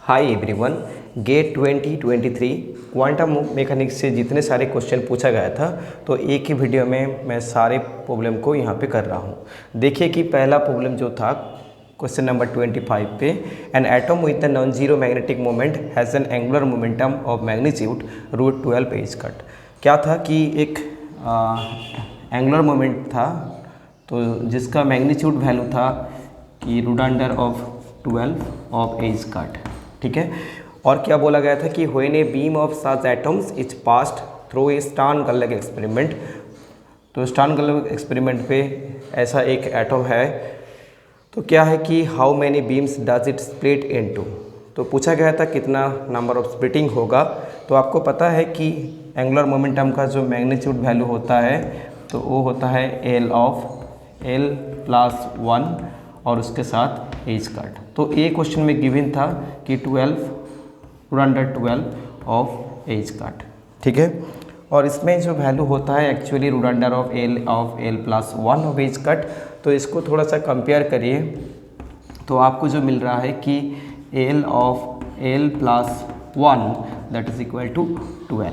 हाय everyone, get 2023 quantum mechanics से जितने सारे क्वेश्चन पूछा गया था तो एक ही वीडियो में मैं सारे प्रॉब्लम को यहाँ पे कर रहा हूँ। देखिए कि पहला प्रॉब्लम जो था क्वेश्चन नंबर 25 पे, an atom with a non zero magnetic moment has an angular momentum of magnitude √12 is cut. क्या था कि एक एंगुलर मोमेंट था तो जिसका मैग्नीट्यूड वैल्यू था कि √12 ऑफ एज कट। ठीक है, और क्या बोला गया था कि when a beam of such atoms is passed through a Stern Gerlach experiment. तो स्टार्न-गलग एक्सपेरिमेंट पे ऐसा एक एटम है तो क्या है कि how many beams does it split into. तो पूछा गया था कितना नंबर ऑफ स्प्लिटिंग होगा। तो आपको पता है कि एंगुलर मोमेंटम का जो मैग्नीट्यूड वैल्यू होता है तो वो होता है L+1 और उसके साथ एज कट। तो ए क्वेश्चन में गिवन था कि 12 ऑफ एज कट। ठीक है, और इसमें जो वैल्यू होता है actually √L+1 of h cut. तो इसको थोड़ा सा कंपेयर करिए तो आपको जो मिल रहा है कि L+1 that is equal to 12।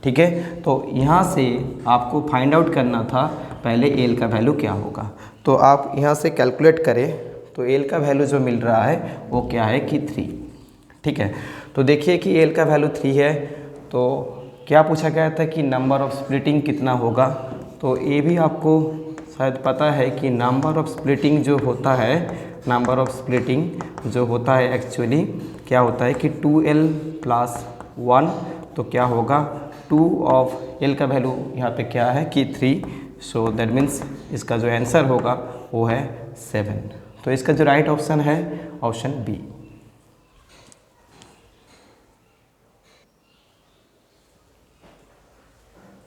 ठीक है, तो यहाँ से आपको फाइंड आउट करना था पहले L का वैल्यू क्या होगा। तो आप यहाँ से कैलकुलेट करें तो L का वैल्यू जो मिल रहा है वो क्या है कि 3। ठीक है, तो देखिए कि L का वैल्यू 3 है तो क्या पूछा गया था कि नंबर ऑफ स्प्लिटिंग कितना होगा। तो ये भी आपको शायद पता है कि नंबर ऑफ स्प्लिटिंग जो होता है एक्चुअली क्या होता है कि 2L+1। तो क्या होगा 2 ऑफ L का वैल्यू यहाँ पे क्या है कि 3। सो दैट मीन्स इसका जो आंसर होगा वो है 7। तो इसका जो राइट ऑप्शन है ऑप्शन बी।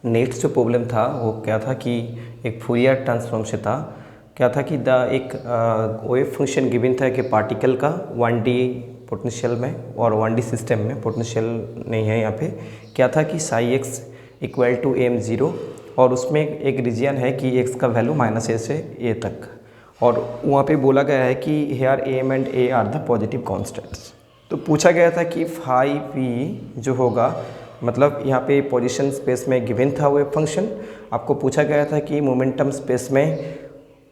नेक्स्ट जो प्रॉब्लम था वो क्या था कि एक फूरियर ट्रांसफॉर्म से था। क्या था कि एक वेव फंक्शन गिवन था कि पार्टिकल का 1D पोटेंशियल में और 1D सिस्टम में पोटेंशियल नहीं है। यहाँ पे क्या था कि ψx इक्वल टू m0 और उसमें एक रीजन है कि x का वैल्यू -a से a तक, और वहाँ पे बोला गया है कि here m and a are the positive constants. तो पूछा गया था कि फाई p जो होगा, मतलब यहाँ पे पोजीशन स्पेस में गिवन था वेव फंक्शन। आपको पूछा गया था कि मोमेंटम स्पेस में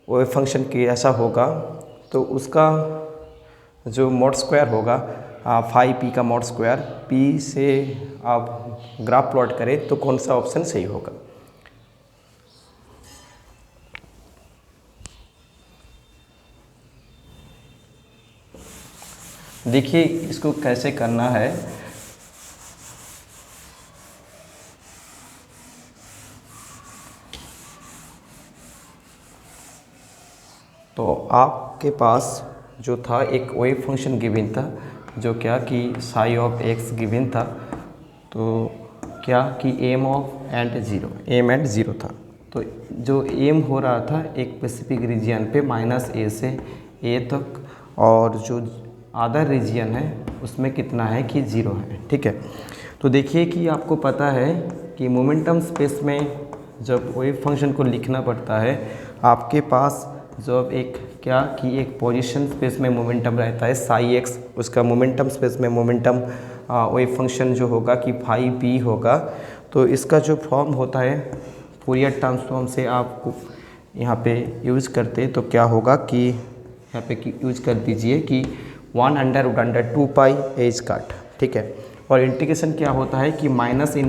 वेव फंक्शन कैसा होगा। तो उसका जो मोड स्क्वायर होगा फाई p का मोड स्क्वायर p से आप ग्राफ प्लॉट करें तो कौन सा ऑप्शन सही होगा। देखिए इसको कैसे करना है। तो आपके पास जो था एक वेव फंक्शन गिवन था जो क्या कि ψ(x) गिवन था। तो क्या कि m एंड 0 था। तो जो m हो रहा था एक स्पेसिफिक रीजन पे -a से a तक, और जो अदर रीजन है उसमें कितना है कि 0 है। ठीक है, तो देखिए कि आपको पता है कि मोमेंटम स्पेस में जब वेव फंक्शन को लिखना पड़ता है आपके पास जब एक क्या कि एक पोजीशन स्पेस में मोमेंटम रहता है ψx, उसका मोमेंटम स्पेस में मोमेंटम वेव फंक्शन जो होगा कि फाई p होगा। तो इसका जो फॉर्म होता है फूरियर ट्रांसफॉर्म से आपको यहाँ पे यूज़ करते तो क्या होगा कि यहाँ पे यूज कर दीजिए कि 1/√2π एज कट। ठीक है, और इंटीग्रेशन क्या होता है कि -∞ से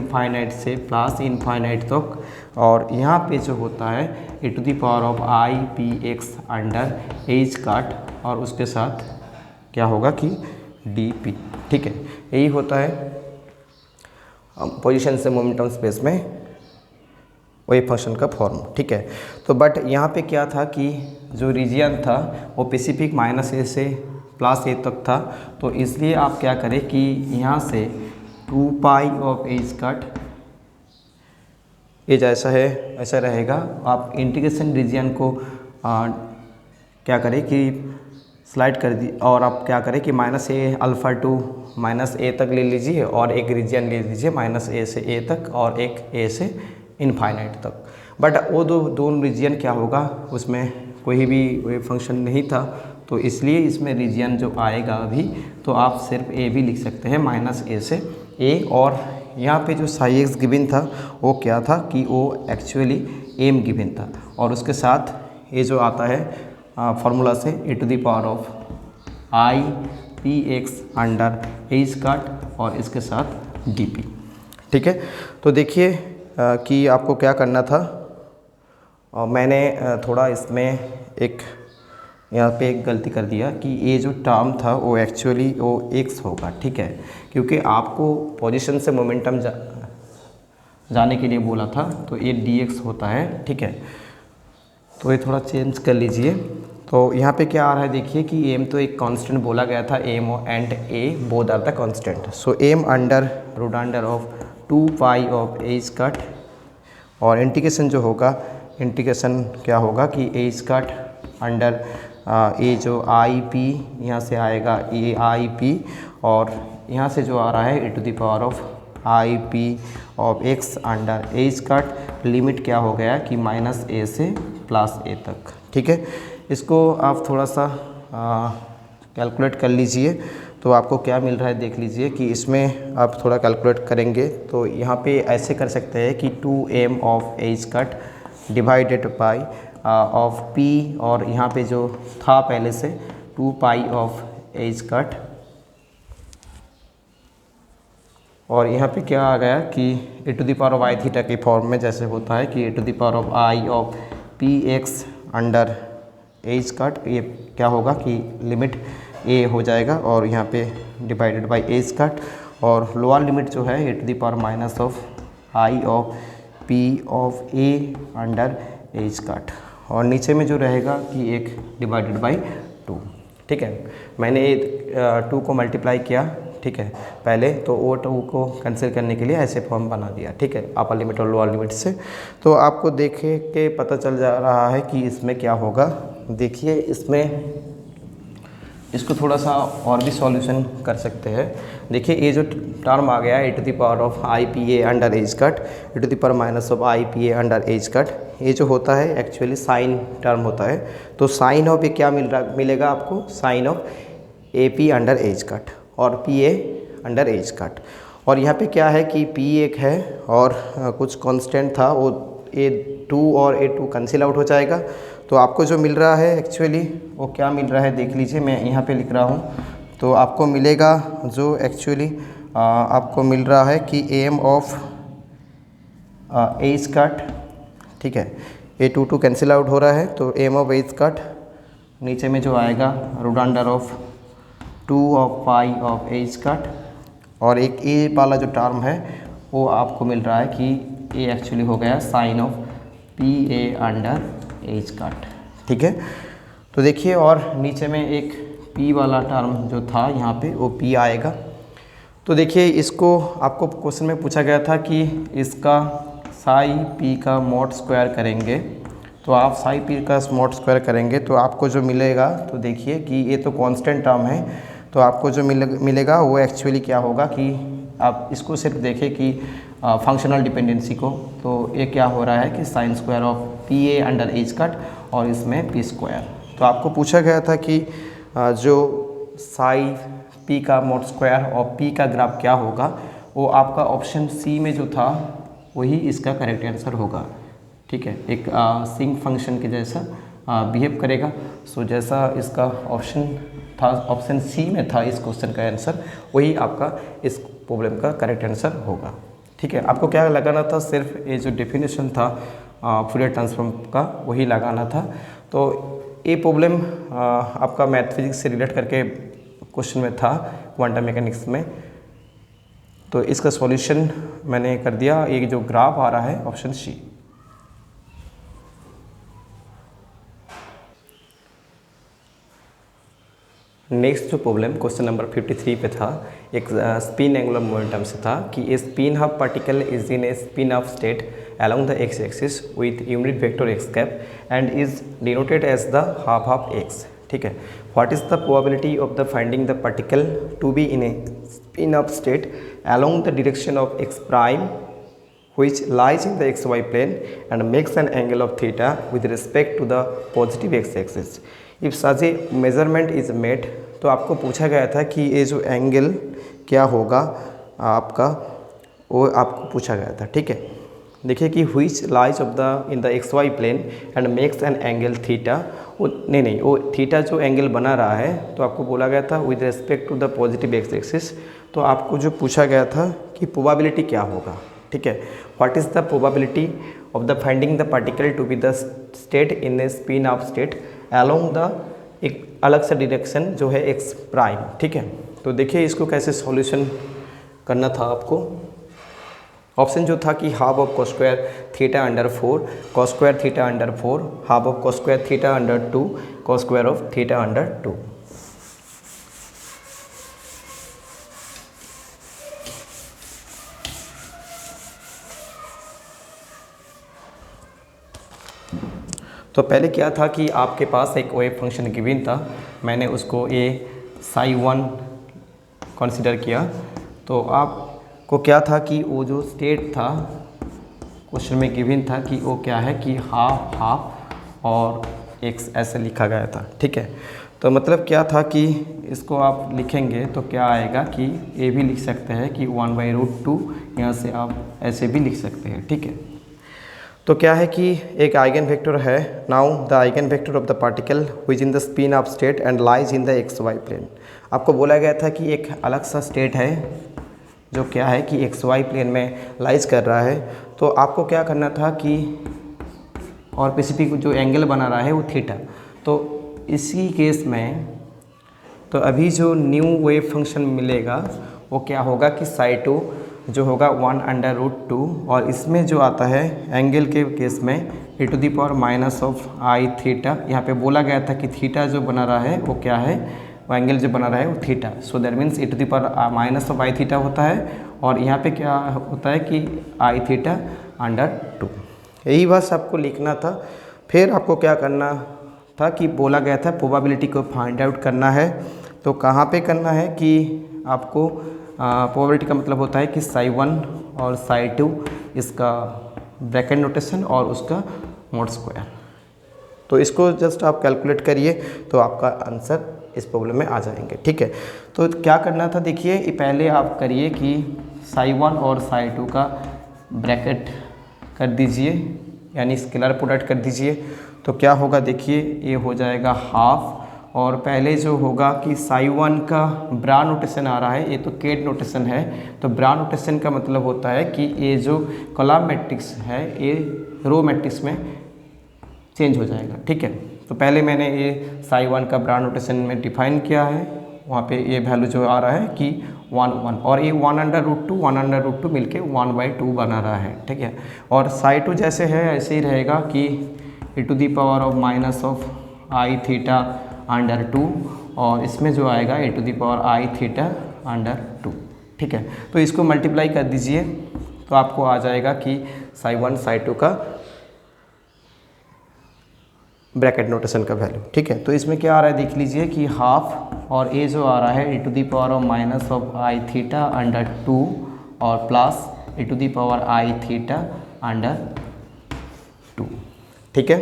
+∞ तक, और यहाँ पे जो होता है e⁻⁼x अंडर एज कट और उसके साथ क्या होगा कि dp। ठीक है, यही होता है पोजीशन से मोमेंटम स्पेस में वेव फंक्शन का फॉर्म। ठीक है, तो बट यहाँ पे क्या था कि जो रीजन था वो स्पेसिफिक -a से +a तक था। तो इसलिए आप क्या करें कि यहाँ से 2π ऑफ एज कट ये जैसा है ऐसा रहेगा। आप इंटीग्रेशन रीजन को क्या करें कि स्लाइड कर दी, और आप क्या करें कि -a टू -a तक ले लीजिए और एक रीजन ले लीजिए -a से a तक और एक a से इनफाइनाइट तक। बट वो दोनों रीजन क्या होगा उसमें कोई भी वेव फंक्शन नहीं था तो इसलिए इसमें रीजन जो आएगा अभी, तो आप सिर्फ ए भी लिख सकते हैं, -a से a। और यहाँ पे जो साई एक्स गिवन था वो क्या था कि वो एक्चुअली एम गिवन था, और उसके साथ ये जो आता है फार्मूला से e⁻⁴ I P x under a square और इसके साथ dp। ठीक है, तो देखिए कि आपको क्या करना था। मैंने थोड़ा इसमें एक यहाँ पे एक गलती कर दिया कि ये जो टर्म था वो एक्चुअली वो x होगा। ठीक है, क्योंकि आपको पोजीशन से मोमेंटम जाने के लिए बोला था, तो ये dx होता है। ठीक है, तो ये थोड़ा चेंज कर लीजिए। तो यहाँ पे क्या आ रहा है, देखिए कि एम तो एक कांस्टेंट बोला गया था, m and a both are the constant. So m under root under of 2 pi of a square, और इंटीग्रेशन जो होगा, इंटीग्रेशन क्या होगा कि ए स्क्वायर अंडर ए जो आई पी यहाँ से आएगा ए आई पी, और यहाँ से जो आ रहा है e⁻⁴ I P of x under a square. Limit क्या हो गया कि -a से +a तक। ठीक है, इसको आप थोड़ा सा कैलकुलेट कर लीजिए, तो आपको क्या मिल रहा है देख लीजिए कि इसमें आप थोड़ा कैलकुलेट करेंगे तो यहाँ पे ऐसे कर सकते हैं कि 2m of a square divided by of p, और यहाँ पे जो था पहले से 2 पाई ऑफ ए स्क्वायर, और यहाँ पे क्या आ गया कि e⁻i थीटा के फॉर्म में जैसे होता है कि e⁻i of P x under a square. ये क्या होगा कि लिमिट a हो जाएगा और यहाँ पे डिवाइडेड बाई ए स्क्वायर, और लोअर लिमिट जो है e⁻⁻i of P of A under a square, और नीचे में जो रहेगा कि एक डिवाइडेड बाई 2। ठीक है, मैंने 2 को मल्टीप्लाई किया। ठीक है, पहले तो वो 2 को कैंसिल करने के लिए ऐसे फॉर्म बना दिया। ठीक है, अपर लिमिट और लोअर लिमिट से। तो आपको देखे के पता चल जा रहा है कि इसमें क्या होगा। देखिए इसमें इसको थोड़ा सा और भी सॉल्यूशन कर सकते हैं। देखिए ये जो टर्म आ गया e⁻⁻i p a under a square, e⁻⁻i p a under a square, ये जो होता है एक्चुअली साइन टर्म होता है। तो साइन ऑफ ये क्या मिलेगा आपको, sine of a p under a square और p a under a square. और यहाँ पे क्या है कि p एक है और कुछ कांस्टेंट था, वो a2 और a2 कैंसिल आउट हो जाएगा। तो आपको जो मिल रहा है एक्चुअली वो क्या मिल रहा है देख लीजिए, मैं यहाँ पे लिख रहा हूँ। तो आपको मिलेगा जो एक्चुअली आपको मिल रहा है कि एम ऑफ ए स्क्वायर। ठीक है, a2 कैंसिल आउट हो रहा है, तो एम ऑफ ए स्क्वायर, नीचे में जो आएगा root under of 2 of pi of a square, और एक ए वाला जो टर्म है वो आपको मिल रहा है कि ए एक्चुअली हो गया sine of p a under a square. ठीक है, तो देखिए और नीचे में एक p वाला टर्म जो था यहाँ पे वो p आएगा। तो देखिए इसको आपको क्वेश्चन में पूछा गया था कि इसका साई p का मॉड स्क्वायर करेंगे, तो आप साई p का मॉड स्क्वायर करेंगे तो आपको जो मिलेगा, तो देखिए कि ये तो कांस्टेंट टर्म है, तो आपको जो मिलेगा वो एक्चुअली क्या होगा कि आप इसको सिर्फ देखें कि फंक्शनल डिपेंडेंसी को, तो ये क्या हो रहा है कि sine square of p a under a square और इसमें पी स्क्वायर। तो आपको पूछा गया था कि जो साई पी का मॉड स्क्वायर और पी का ग्राफ क्या होगा, वो आपका ऑप्शन सी में जो था वही इसका करेक्ट आंसर होगा। ठीक है, एक सिंक फंक्शन के जैसा बिहेव करेगा। सो जैसा इसका ऑप्शन था, ऑप्शन सी में था इस क्वेश्चन का आंसर, वही आपका इस प्रॉब्लम का करेक्ट आंसर होगा। ठीक है, आपको क्या लगाना था, सिर्फ ये जो डेफिनेशन था फूरियर ट्रांसफॉर्म का वही लगाना था। तो ये प्रॉब्लम आपका मैथ फिजिक्स से रिलेट करके क्वेश्चन में था क्वांटम मैकेनिक्स में, तो इसका सॉल्यूशन मैंने कर दिया। ये जो ग्राफ आ रहा है ऑप्शन सी। नेक्स्ट जो प्रॉब्लम क्वेश्चन नंबर 53 पे था, एक स्पिन एंगुलर मोमेंटम से था कि a spin half particle is in a spin of state along the x axis with unit vector x cap and is denoted as the half of x. ठीक है, what is the probability of the finding the particle to be in a spin of state along the direction of x prime which lies in the xy plane and makes an angle of theta with respect to the positive x axis. If such A measurement is made, तो आपको पूछा गया था कि ये जो angle क्या होगा आपका, वो आपको पूछा गया था। ठीक है, देखिए कि which lies of the in the x y plane and makes an angle theta, वो नहीं वो थीटा जो एंगल बना रहा है, तो आपको बोला गया था with respect to the positive x axis. तो आपको जो पूछा गया था कि प्रोबेबिलिटी क्या होगा। ठीक है, what is the probability of the finding the particle to be the state in a spin of state along the एक अलग सा डायरेक्शन जो है एक्स प्राइम। ठीक है, तो देखिए इसको कैसे सॉल्यूशन करना था आपको। ऑप्शन जो था कि half of cos square theta under 4 cos square theta under 4, half of cos square theta under 2 cos square of theta under 2। तो पहले क्या था कि आपके पास एक वेव फंक्शन गिवन था, मैंने उसको ए साई 1 कंसिडर किया। तो आपको क्या था कि वो जो स्टेट था क्वेश्चन में गिवन था कि वो क्या है कि हाफ हाफ और एक्स ऐसे लिखा गया था। ठीक है, तो मतलब क्या था कि इसको आप लिखेंगे तो क्या आएगा कि ए भी लिख सकते हैं कि 1/√2, यहाँ से आप ऐसे भी लिख सकते हैं। ठीक है, तो क्या है कि एक आइगन वेक्टर है। Now the eigen vector of the particle which in the spin of state and lies in the x y plane. आपको बोला गया था कि एक अलग सा स्टेट है जो क्या है कि एक्स वाई प्लेन में लाइज कर रहा है। तो आपको क्या करना था कि और स्पेसिफिक जो एंगल बना रहा है वो थीटा। तो इसी केस में तो अभी जो न्यू वेव फंक्शन मिलेगा वो क्या होगा कि साई 2 जो होगा 1/√2, और इसमें जो आता है एंगल के केस में e⁻⁻⁻ थीटा। यहाँ पे बोला गया था कि थीटा जो बना रहा है वो क्या है, वो एंगल जो बना रहा है वो theta. So that means e⁻⁻ theta होता है, और यहाँ पे क्या होता है कि i थीटा अंडर 2। यही बस आपको लिखना था। फिर आपको क्या करना था कि बोला गया था प्रोबेबिलिटी को फाइंड आउट करना है। तो कहाँ पे करना है कि आपको प्रोबेबिलिटी का मतलब होता है कि साई 1 और साई 2 इसका ब्रैकेट नोटेशन और उसका मोड स्क्वायर। तो इसको जस्ट आप कैलकुलेट करिए तो आपका आंसर इस प्रॉब्लम में आ जाएंगे। ठीक है, तो क्या करना था देखिए, पहले आप करिए कि साई 1 और साई 2 का ब्रैकेट कर दीजिए, यानी स्केलर प्रोडक्ट कर दीजिए। तो क्या होगा देखिए, ये हो जाएगा हाफ, और पहले जो होगा कि साई 1 का ब्रा नोटेशन आ रहा है, ये तो केट नोटेशन है। तो ब्रा नोटेशन का मतलब होता है कि ये जो कॉलम मैट्रिक्स है ये रो मैट्रिक्स में चेंज हो जाएगा। ठीक है, तो पहले मैंने ये साई 1 का ब्रा नोटेशन में डिफाइन किया है, वहाँ पे ये वैल्यू जो आ रहा है कि 1 और ये 1/√2 मिलके 1/2 बना रहा है। ठीक है, और साई 2 जैसे है ऐसे ही रहेगा कि e⁻⁻⁻i थीटा अंडर 2, और इसमें जो आएगा e⁻i थीटा अंडर 2। ठीक है, तो इसको मल्टीप्लाई कर दीजिए तो आपको आ जाएगा कि साई 1 साई 2 का ब्रैकेट नोटेशन का वैल्यू। ठीक है, तो इसमें क्या आ रहा है देख लीजिए कि हाफ, और ये जो आ रहा है e⁻⁻i थीटा अंडर 2 और प्लस e⁻i थीटा अंडर 2। ठीक है,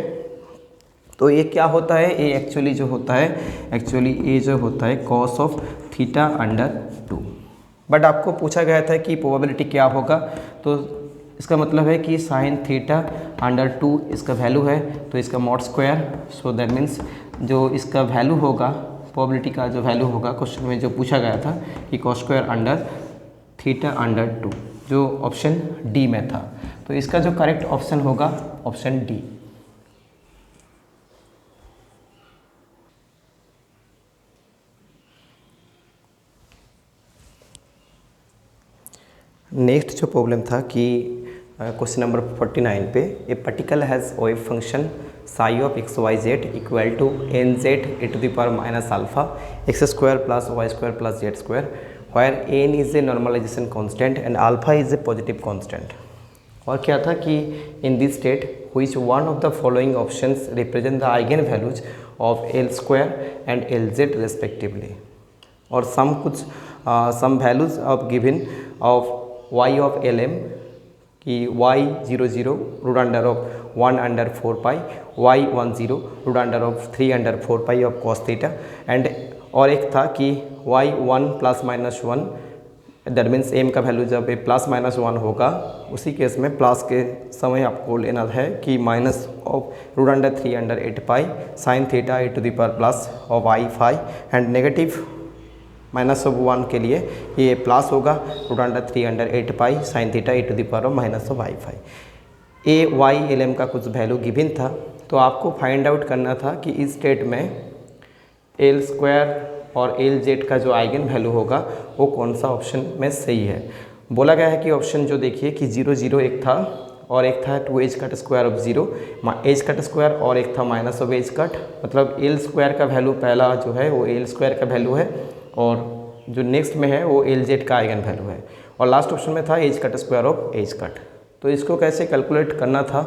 तो ये क्या होता है, ये एक्चुअली जो होता है ये जो होता है cos of theta under 2। But आपको पूछा गया था कि प्रोबेबिलिटी क्या होगा, तो इसका मतलब है कि साइन थीटा अंडर 2 इसका वैल्यू है, तो इसका mod square. So that means जो इसका वैल्यू होगा, प्रोबेबिलिटी का जो वैल्यू होगा क्वेश्चन में जो पूछा गया था कि cos square under theta under 2, जो ऑप्शन डी में था। तो इसका जो करेक्ट ऑप्शन होगा ऑप्शन डी। नेक्स्ट जो प्रॉब्लम था कि क्वेश्चन नंबर 49 पे, a particle has wave function psi of x y z equal to nz e⁻⁻α x square plus y square plus z square, where n is a normalisation constant and alpha is a positive constant. और क्या था कि इन this state which one of the following options represent the eigen values of L square and L Z respectively, और some values of given of y of lm कि y 0 0 root under of 1/4 pi, y10 √3/4 of cos theta, and और एक था कि y1 ± 1, that means M का value जब ये ±1 होगा उसी केस में प्लस के समय आपको लेना है कि minus of √3/8 pi sine theta e⁻+ and negative -1 के लिए ये प्लस होगा √3/8 पाई साइन थीटा e⁻⁻5। ए वाई एल एम का कुछ वैल्यू गिवन था, तो आपको फाइंड आउट करना था कि इस स्टेट में एल स्क्वायर और एल जेड का जो आइगन वैल्यू होगा वो कौन सा ऑप्शन में सही है। बोला गया है कि ऑप्शन जो देखिए कि 0 0 एक था और एक था 2h cut square of 0 H cut square और एक था माइनस ऑफ एच कट, मतलब एल स्क्वायर का वैल्यू पहला जो है वो एल स्क्वायर का वैल्यू है और जो नेक्स्ट में है वो एल जेड का आइगन वैल्यू है, और लास्ट ऑप्शन में था H cut square of H cut. तो इसको कैसे कैलकुलेट करना था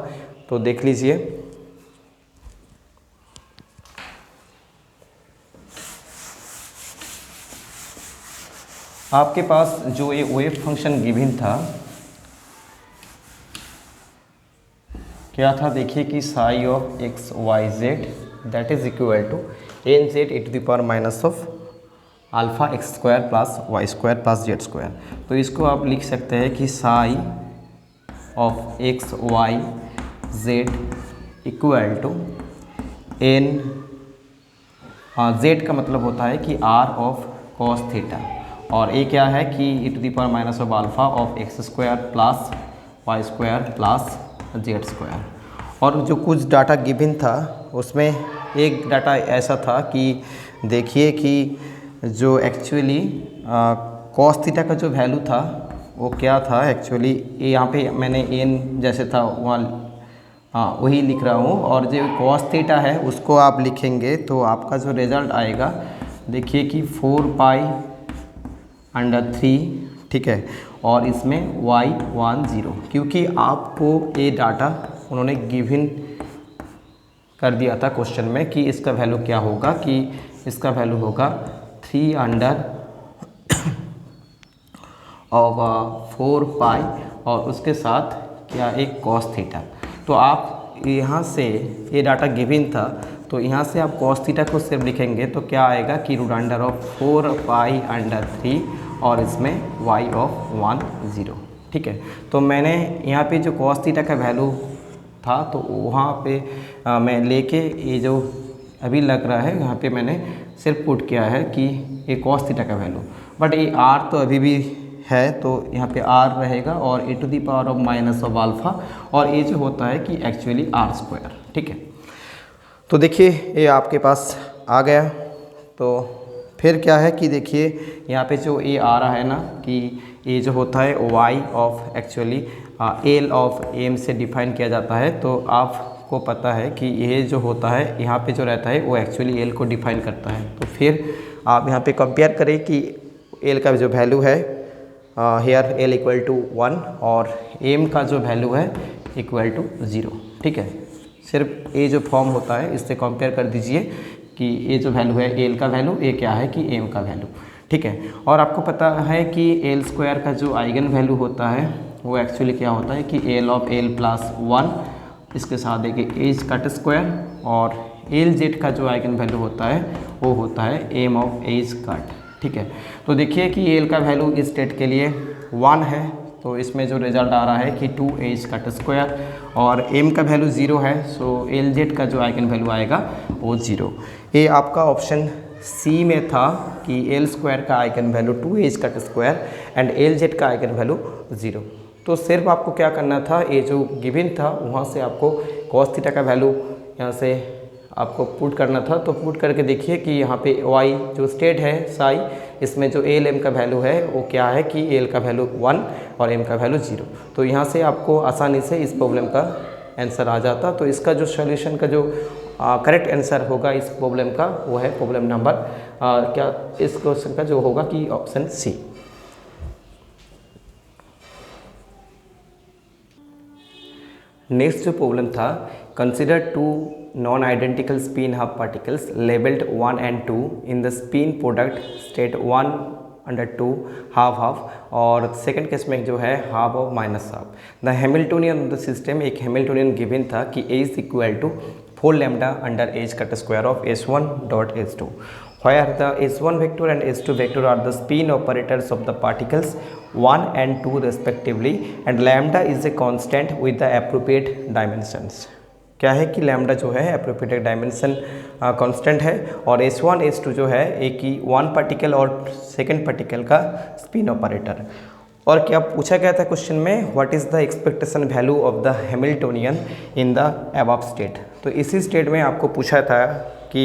तो देख लीजिए। आपके पास जो ये वेव फंक्शन गिवन था क्या था, देखिए कि psi of x y z that is equal to n z e⁻⁻ alpha x square plus y square plus z square. तो इसको आप लिख सकते हैं कि psi of x y z equal to n, z का मतलब होता है कि आर ऑफ कॉस थीटा, और ये क्या है कि e⁻⁻α of x square plus y square plus z square. और जो कुछ डाटा गिवन था उसमें एक डाटा ऐसा था कि देखिए कि जो एक्चुअली कॉस थीटा का जो वैल्यू था वो क्या था एक्चुअली, यहाँ पे मैंने एन जैसे था वहाँ वही लिख रहा हूँ, और जो कॉस थीटा है उसको आप लिखेंगे तो आपका जो रिज़ल्ट आएगा देखिए कि 4π/3, ठीक है, और इसमें y10, क्योंकि आपको ये डाटा उन्होंने गिवन कर दिया था क्वेश्चन में कि इसका वैल्यू क्या होगा, कि इसका वैल्यू होगा 3/4π और उसके साथ क्या एक कॉस थीटा। तो आप यहाँ से ये डाटा गिवन था तो यहाँ से आप कॉस थीटा को सिर्फ लिखेंगे तो क्या आएगा कि √4π/3 और इसमें y10, ठीक है। तो मैंने यहाँ पे जो कॉस थीटा का वैल्यू था तो वहाँ पे मैं लेके ये जो अभी लग रहा है यहाँ पे मैंने सिर्फ पुट किया है कि ये कॉस थीटा का वैल्यू, बट ये आर तो अभी भी है तो यहाँ पे आर रहेगा और e⁻⁻α, और ये जो होता है कि एक्चुअली आर स्क्वायर, ठीक है। तो देखिए ये आपके पास आ गया। तो फिर क्या है कि देखिए यहाँ पे जो ये आ रहा है ना कि ये जो होता है y of actually l of m से डिफाइन किया जाता है, तो आपको पता है कि ये जो होता है यहाँ पे जो रहता है वो एक्चुअली एल को डिफाइन करता है। तो फिर आप यहाँ पे कंपेयर करें कि एल का जो वैल्यू है हेयर एल इक्वल टू 1 और एम का जो वैल्यू है इक्वल टू 0, ठीक है। सिर्फ ये जो फॉर्म होता है इससे कंपेयर कर दीजिए कि ये जो वैल्यू है एल का वैल्यू, ये क्या है कि एम का वैल्यू, ठीक है। और आपको पता है कि एल स्क्वायर का जो आइगन वैल्यू होता है वो एक्चुअली क्या होता है कि एल ऑफ एल प्लस 1, इसके साथ देखिए एच कट स्क्वायर, और एल जेड का जो आइगन वैल्यू होता है वो होता है एम ऑफ एच कट, ठीक है। तो देखिए कि एल का वैल्यू इस स्टेट के लिए 1 है, तो इसमें जो रिजल्ट आ रहा है कि 2h कट स्क्वायर, और एम का वैल्यू 0 है, सो एल जेड का जो आइगन वैल्यू आएगा वो 0। ये आपका ऑप्शन सी में था कि एल स्क्वायर का eigen value 2h cut square and L Z का आइगन वैल्यू 0। तो सिर्फ आपको क्या करना था, ये जो गिवन था वहाँ से आपको कॉस थीटा का वैल्यू यहाँ से आपको पुट करना था। तो पुट करके देखिए कि यहाँ पे y जो स्टेट है साई, इसमें जो एल एम का वैल्यू है वो क्या है कि एल का वैल्यू 1 और एम का वैल्यू 0। तो यहाँ से आपको आसानी से इस प्रॉब्लम का आंसर आ जाता। तो इसका जो सॉल्यूशन का जो करेक्ट आंसर होगा इस प्रॉब्लम का वो है प्रॉब्लम नंबर क्या इस क्वेश्चन का जो होगा कि ऑप्शन सी। नेक्स्ट जो प्रॉब्लम था, consider 2 non-identical spin half particles labeled 1 and 2 in the spin product state 1 under 2 half half, और सेकंड केस में जो है half of minus half. The Hamiltonian of the system, एक हैमिल्टोनियन गिवन था कि A is equal to 4 lambda under H cut square of S1 dot S2, where the S1 vector and S2 vector are the spin operators of the particles 1 and 2 respectively, and lambda is a constant with the appropriate dimensions। क्या है कि lambda जो है appropriate dimension constant है, और S1 S2 जो है एक ही 1 पार्टिकल और सेकंड पार्टिकल का स्पिन ऑपरेटर। और क्या पूछा गया था क्वेश्चन में, what is the expectation value of the Hamiltonian in the above state. तो इसी स्टेट में आपको पूछा था कि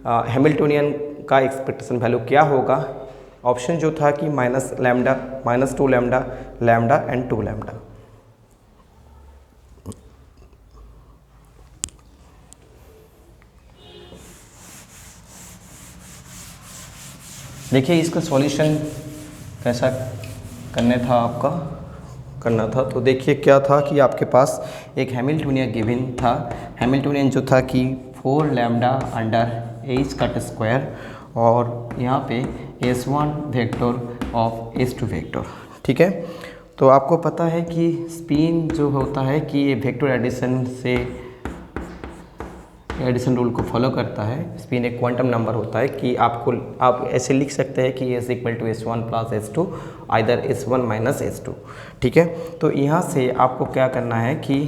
हैमिल्टोनियन का एक्सपेक्टेशन वैल्यू क्या होगा। ऑप्शन जो था कि minus lambda, minus 2 lambda, lambda and 2 lambda. देखिए इसका सॉल्यूशन कैसा करना था। तो देखिए क्या था कि आपके पास एक हैमिल्टोनियन गिवन था। हैमिल्टोनियन जो था कि 4 lambda under H cut square, और यहाँ पे S1 vector of S2 vector, ठीक है। तो आपको पता है कि स्पिन जो होता है कि ये वेक्टर एडिशन रूल को फॉलो करता है। स्पिन एक क्वांटम नंबर होता है कि आप ऐसे लिख सकते हैं कि S equal to S1 plus S2 either S1 minus S2, ठीक है। तो यहाँ से आपको क्या करना है कि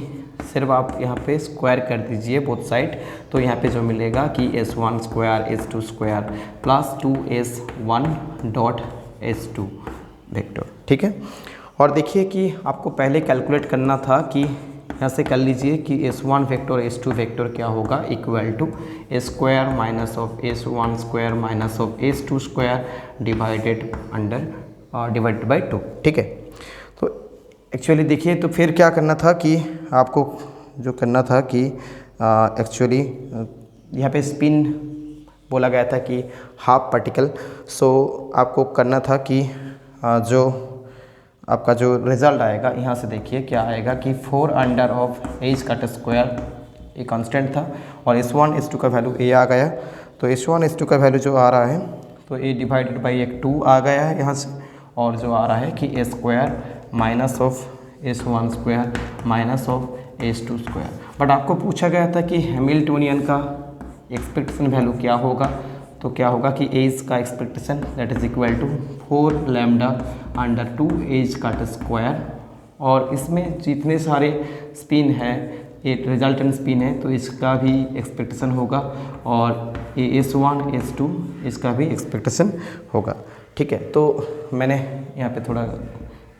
सिर्फ आप यहाँ पे स्क्वायर कर दीजिए बोथ साइड, तो यहाँ पे जो मिलेगा कि S1 square S2 square plus 2S1 dot S2 vector, ठीक है। और देखिए कि आपको पहले कैलकुलेट करना था कि यहाँ से कर लीजिए कि S1 वेक्टर S2 वेक्टर क्या होगा, equal to S square minus of S1 square minus of S2 square divided by 2, ठीक है। तो एक्चुअली देखिए तो फिर क्या करना था कि आपको जो करना था कि एक्चुअली यहाँ पे स्पिन बोला गया था कि हाफ पार्टिकल। सो आपको करना था कि जो आपका जो रिज़ल्ट आएगा यहाँ से देखिए क्या आएगा कि 4 under of H cut square एक कांस्टेंट था, और S1 S2 का वैल्यू a आ गया। तो S1 S2 का वैल्यू जो आ रहा है तो a डिवाइडेड बाई एक 2 आ गया है यहाँ से, और जो आ रहा है कि a square minus of S1 square minus of S2 square. But आपको पूछा गया था कि हैमिल्टोनियन का एक्सपेक्टेशन वैल्यू क्या होगा। तो क्या होगा कि एज का expectation that is equal to 4 lambda under 2 h cut square, और इसमें जितने सारे स्पिन है एक रिजल्टेंट स्पिन है तो इसका भी एक्सपेक्टेशन होगा, और ये S1 S2 इसका भी एक्सपेक्टेशन होगा, ठीक है। तो मैंने यहाँ पे थोड़ा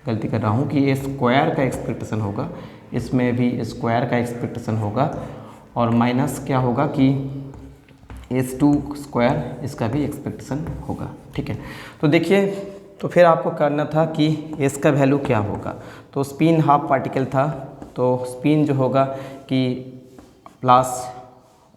गलती कर रहा हूँ कि ये स्क्वायर का एक्सपेक्टेशन होगा, इसमें भी स्क्वायर का एक्सपेक्टेशन होगा, और माइनस क्या होगा कि S2 स्क्वायर इसका भी एक्सपेक्टेशन होगा, ठीक है। तो देखिए तो फिर आपको करना था कि S का वैल्यू क्या होगा। तो स्पिन हाफ पार्टिकल था, तो स्पिन जो होगा कि प्लस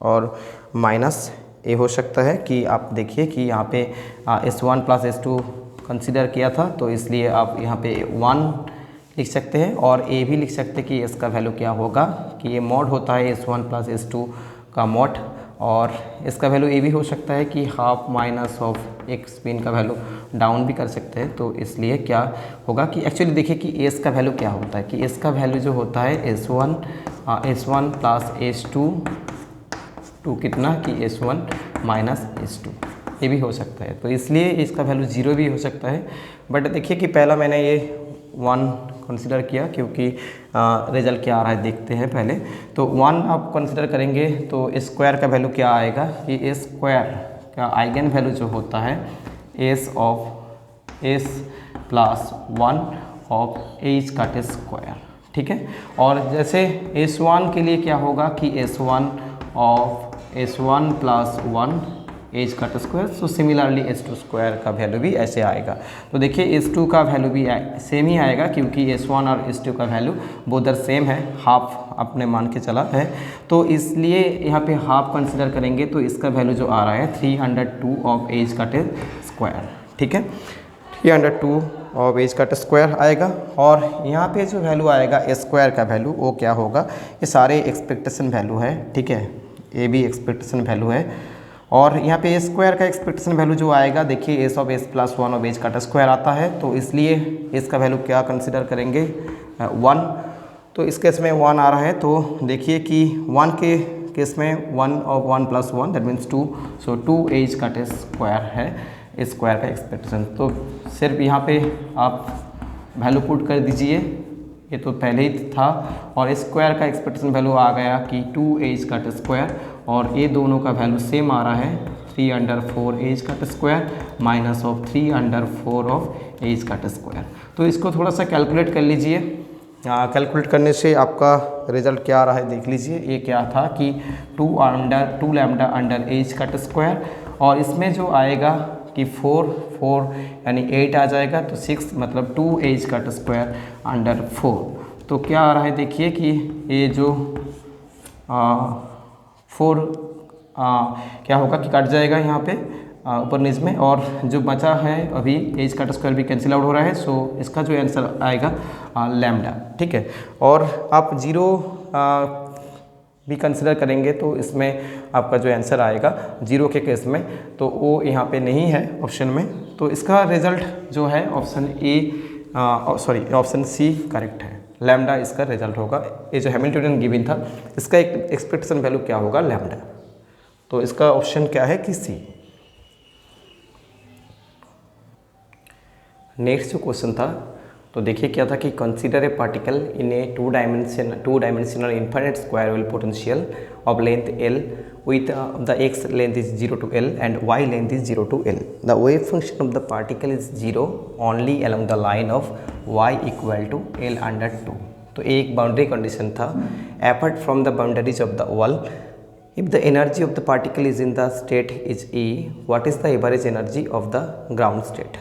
और माइनस ए हो सकता है कि आप देखिए कि यहाँ पे S1 प्लस S2 कंसीडर किया था, तो इसलिए आप यहाँ पे 1 लिख सकते हैं, और ए भी लिख सकते हैं कि S का वैल्यू क्या होगा, कि ये मॉड होता है S1 प्लस S2 का मॉड, और इसका वैल्यू ये भी हो सकता है कि हाफ माइनस ऑफ एक स्पिन का वैल्यू डाउन भी कर सकते हैं। तो इसलिए क्या होगा कि एक्चुअली देखिए कि एस का वैल्यू क्या होता है, कि एस का वैल्यू जो होता है S1 प्लस S2 कितना कि S1 माइनस S2, ये भी हो सकता है। तो इसलिए इसका वैल्यू 0 भी हो सकता है। बट देखिए कि पहला मैंने ये 1 कंसिडर किया क्योंकि रिजल्ट क्या आ रहा है देखते हैं पहले। तो 1 आप कंसिडर करेंगे तो स्क्वायर का वैल्यू क्या आएगा कि ए स्क्वायर का आइगन वैल्यू जो होता है एस प्लस 1 ऑफ एच का स्क्वायर, ठीक है। और जैसे S1 के लिए क्या होगा कि S1 of S1 plus 1 H का square, so similarly S2 square का वैल्यू भी ऐसे आएगा। तो देखिए S2 का वैल्यू भी सेम ही आएगा क्योंकि S1 और S2 का वैल्यू बोदर सेम है, हाफ अपने मान के चला है, तो इसलिए यहाँ पे हाफ कंसिडर करेंगे तो इसका वैल्यू जो आ रहा है 302 ऑफ एच का स्क्वायर, ठीक है। 302 ऑफ एच का स्क्वायर आएगा। और यहाँ पे जो वैल्यू आएगा ए स्क्वायर का वैल्यू वो क्या होगा, ये सारे एक्सपेक्टेशन वैल्यू है, ठीक है, ये भी एक्सपेक्टेशन वैल्यू है। और यहाँ पे ए स्क्वायर का एक्सपेक्टेशन वैल्यू जो आएगा, देखिए s of s plus one of h का स्क्वायर आता है, तो इसलिए इसका वैल्यू क्या कंसिडर करेंगे 1। तो इस केस में 1 आ रहा है, तो देखिए कि 1 के केस में 1 of 1 plus 1 that means 2, so 2 h का स्क्वायर है स्क्वायर का एक्सपेक्टेशन। तो सिर्फ यहाँ पे आप वैल्यू पुट कर दीजिए, ये तो पहले ही था, और स्क्वायर का एक्सपेक्टेशन वैल्यू आ गया कि 2 एज का स्क्वायर, और ये दोनों का वैल्यू सेम आ रहा है 3/4 एज का square minus of 3/4 of h का स्क्वायर। तो इसको थोड़ा सा कैलकुलेट कर लीजिए, कैलकुलेट करने से आपका रिजल्ट क्या आ रहा है देख लीजिए। ये क्या था कि 2 लैम्डा अंडर एज का स्क्वायर, और इसमें जो आएगा कि 4 यानी 8 आ जाएगा, तो 6 मतलब 2 एज का स्क्वायर अंडर 4। तो क्या आ रहा है देखिए कि ये जो 4 क्या होगा कि कट जाएगा यहाँ पे ऊपर नीच में, और जो बचा है अभी एज का स्क्वायर भी कैंसिल आउट हो रहा है, सो इसका जो आंसर आएगा लैम्डा, ठीक है। और आप 0 भी कंसिडर करेंगे तो इसमें आपका जो आंसर आएगा 0 के केस में, तो वो यहाँ पे नहीं है ऑप्शन में, तो इसका रिजल्ट जो है ऑप्शन सी करेक्ट है, लैम्डा इसका रिजल्ट होगा। ये जो हैमिल्टनियन गिवन था इसका एक एक्सपेक्टेशन वैल्यू क्या होगा लैम्डा, तो इसका ऑप्शन क्या है कि सी। नेक्स्ट जो क्वेश्चन था, तो देखिए क्या था कि consider a particle in A two dimensional infinite square well potential of length L with the x length is 0 to L and y length is 0 to L. The wave function of the particle is 0 only along the line of y equal to L under 2. तो एक boundary condition था, apart from the boundaries of the wall, if the energy of the particle is in the state is E, what is the average energy of the ground state?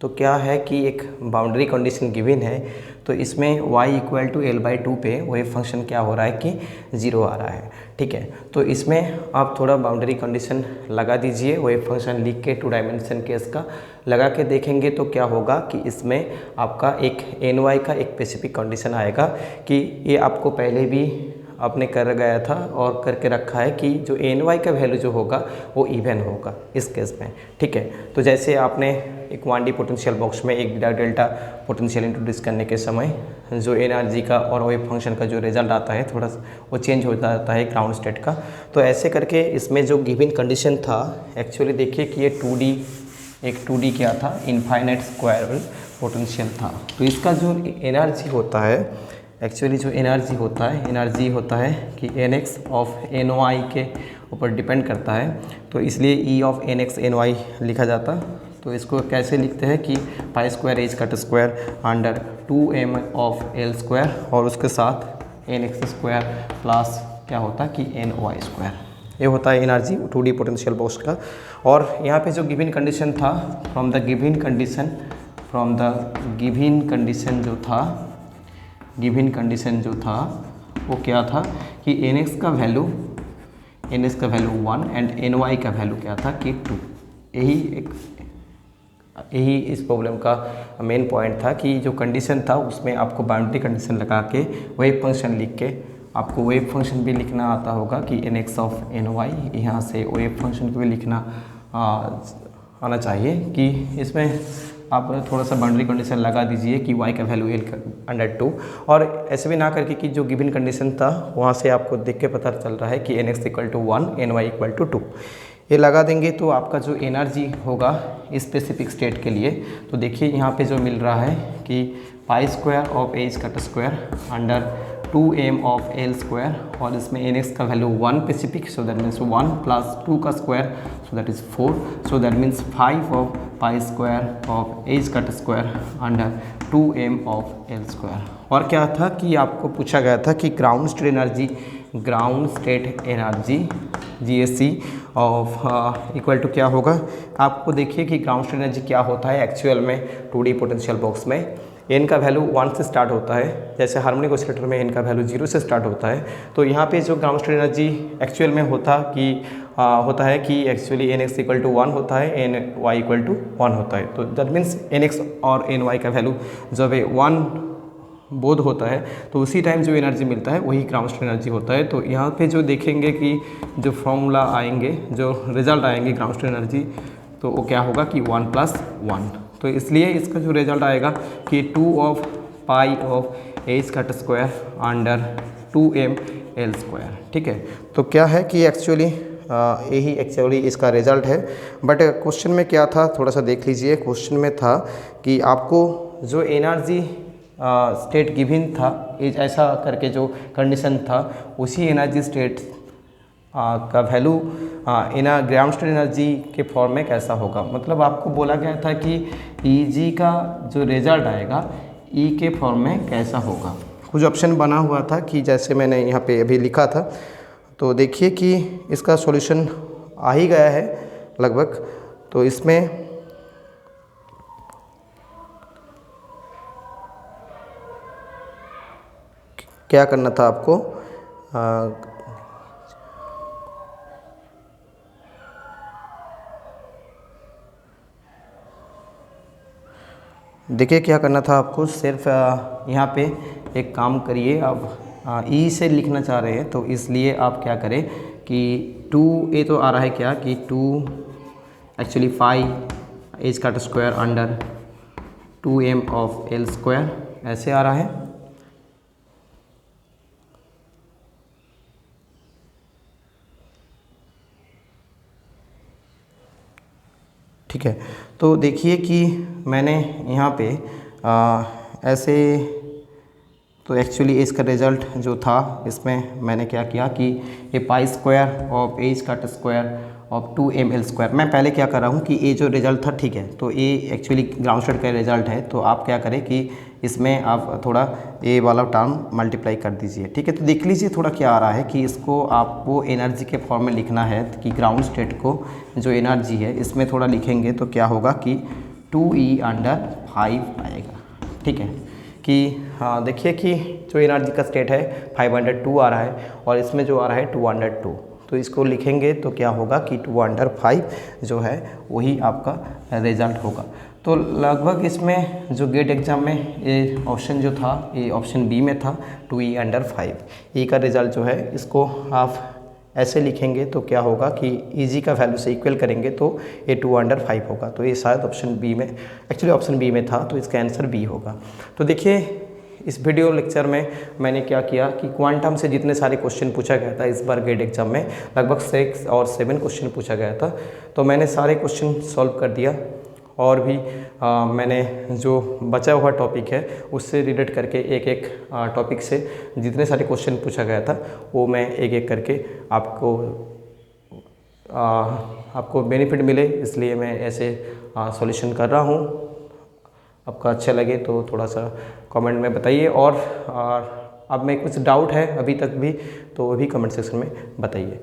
तो क्या है कि एक boundary condition given है, तो इसमें y equal to L/2 पे wave function क्या हो रहा है कि 0 आ रहा है, ठीक है। तो इसमें आप थोड़ा बाउंड्री कंडीशन लगा दीजिए, वेव फंक्शन लिख के 2 डायमेंशन केस का लगा के देखेंगे तो क्या होगा कि इसमें आपका एक ny का एक स्पेसिफिक कंडीशन आएगा कि ये आपको पहले भी आपने कर गया था और करके रखा है कि जो ny का वैल्यू जो होगा वो इवन होगा इस केस में, ठीक है। तो जैसे आपने एक 1D पोटेंशियल बॉक्स में एक डेल्टा पोटेंशियल इंट्रोड्यूस करने के समय जो एनर्जी का और वेव फंक्शन का जो रिजल्ट आता है थोड़ा वो चेंज हो जाता है ग्राउंड स्टेट का, तो ऐसे करके इसमें जो गिवन कंडीशन था एक्चुअली देखिए कि ये 2D क्या था, इनफाइनाइट स्क्वायर पोटेंशियल था। तो इसका जो एनर्जी होता है एक्चुअली जो एनर्जी होता है कि nx ऑफ ny के ऊपर डिपेंड करता है, तो इसलिए E ऑफ nx ny लिखा जाता। तो इसको कैसे लिखते हैं कि pi square h cut square under 2m of L square और उसके साथ nx स्क्वायर प्लस क्या होता है कि ny स्क्वायर, ये होता है एनर्जी 2D पोटेंशियल बॉक्स का। और यहाँ पे जो गिवन कंडीशन था फ्रॉम द गिवन कंडीशन जो था वो क्या था कि nx का वैल्यू 1 एंड ny का वैल्यू क्या था कि 2। यही इस प्रॉब्लम का मेन पॉइंट था कि जो कंडीशन था उसमें आपको बाउंड्री कंडीशन लगा के वेव फंक्शन लिख के आपको वेव फंक्शन भी लिखना आता होगा कि nx ऑफ ny, यहाँ से वेव फंक्शन को भी लिखना आना चाहिए कि इसमें आप थोड़ा सा बाउंड्री कंडीशन लगा दीजिए कि y का वैल्यू L/2, और ऐसे भी ना करके कि जो गिवन कंडीशन था वहाँ से आपको देख के पता चल रहा है कि nx equal to 1 ny equal to 2, ये लगा देंगे तो आपका जो एनर्जी होगा स्पेसिफिक स्टेट के लिए, तो देखिए यहाँ पे जो मिल रहा है कि pi square of h cut square under 2m of L square, और इसमें nx का value 1 specific, so that means 1 plus 2 का square, so that is 4, so that means 5 of pi square of h cut square under 2m of L square. और क्या था कि आपको पूछा गया था कि ground state energy GSE of equal to क्या होगा। आपको देखिए कि ग्राउंड स्टेट एनर्जी क्या होता है एक्चुअल में 2D पोटेंशियल बॉक्स में, n का वैल्यू 1 से स्टार्ट होता है, जैसे हार्मोनिक ऑसिलेटर में n का वैल्यू 0 से स्टार्ट होता है। तो यहाँ पे जो ग्राउंड स्टेट एनर्जी एक्चुअल में होता है कि एक्चुअली nx इक्वल टू 1 होता है, ny इक्वल टू 1 होता है। तो दैट मीन्स nx और ny का वैल्यू जब 1 बोध होता है तो उसी टाइम जो एनर्जी मिलता है वही ग्राउंड स्टेट एनर्जी होता है। तो यहाँ पे जो देखेंगे कि जो फॉर्मूला आएंगे, जो रिजल्ट आएंगे ग्राउंड स्टेट एनर्जी, तो वो क्या होगा कि 1+1। तो इसलिए इसका जो रिजल्ट आएगा कि 2 of pi of h² under 2mL²। ठीक है, तो क्या है कि एक्चुअली यही एक्चुअली इसका रिजल्ट है। बट क्वेश्चन में क्या था, थोड़ा सा देख लीजिए। क्वेश्चन में था कि आपको जो एनर्जी स्टेट गिवन था, ऐसा करके जो कंडीशन था, उसी एनर्जी स्टेट का वैल्यू ग्राउंड स्टेट एनर्जी के फॉर्म में कैसा होगा। मतलब आपको बोला गया था कि Eg का जो रिजल्ट आएगा E के फॉर्म में कैसा होगा। कुछ ऑप्शन बना हुआ था कि जैसे मैंने यहाँ पे अभी लिखा था, तो देखिए कि इसका सॉल्यूशन आ ही गया है लगभग। तो इसमें क्या करना था आपको, देखिए क्या करना था आपको, सिर्फ यहाँ पे एक काम करिए। अब ई से लिखना चाह रहे हैं तो इसलिए आप क्या करें कि 2a तो आ रहा है क्या कि 2 actually 5 h² under 2m of L² ऐसे आ रहा है। ठीक है, तो देखिए कि मैंने यहाँ पे ऐसे, तो एक्चुअली इसका रिज़ल्ट जो था इसमें मैंने क्या किया कि ये π² ऑफ h² ऑफ 2mL²। मैं पहले क्या कर रहा हूँ कि ये जो रिज़ल्ट था, ठीक है, तो ये एक्चुअली ग्राउंड स्टेट का रिज़ल्ट है। तो आप क्या करें कि इसमें आप थोड़ा ए वाला टर्म मल्टीप्लाई कर दीजिए। ठीक है, तो देख लीजिए थोड़ा क्या आ रहा है कि इसको आपको एनर्जी के फॉर्म में लिखना है कि ग्राउंड स्टेट को जो एनर्जी है इसमें थोड़ा लिखेंगे तो क्या होगा कि 2E/5 आएगा। ठीक है कि हाँ, देखिए कि जो एनर्जी का स्टेट है 502 आ रहा है और इसमें जो आ रहा है 202। तो इसको लिखेंगे तो क्या होगा कि 2/5 जो है वही आपका रिज़ल्ट होगा। तो लगभग इसमें जो गेट एग्ज़ाम में ये ऑप्शन जो था, ये ऑप्शन बी में था 2E/5। ई का रिज़ल्ट जो है इसको आप ऐसे लिखेंगे तो क्या होगा कि Eg का वैल्यू से इक्वल करेंगे तो ये 2/5 होगा। तो ये शायद ऑप्शन बी में, एक्चुअली ऑप्शन बी में था, तो इसका आंसर बी होगा। तो देखिए इस वीडियो लेक्चर में मैंने क्या किया कि क्वांटम से जितने सारे क्वेश्चन पूछा गया था इस बार गेट एग्जाम में, लगभग 6 और 7 क्वेश्चन पूछा गया था। तो मैंने सारे क्वेश्चन सॉल्व कर दिया और भी मैंने जो बचा हुआ टॉपिक है उससे रिलेट करके एक एक टॉपिक से जितने सारे क्वेश्चन पूछा गया था वो मैं एक एक करके आपको बेनिफिट मिले इसलिए मैं ऐसे सॉल्यूशन कर रहा हूँ। आपका अच्छा लगे तो थोड़ा सा कमेंट में बताइए, और अब में कुछ डाउट है अभी तक भी तो वो भी कमेंट सेक्शन में बताइए।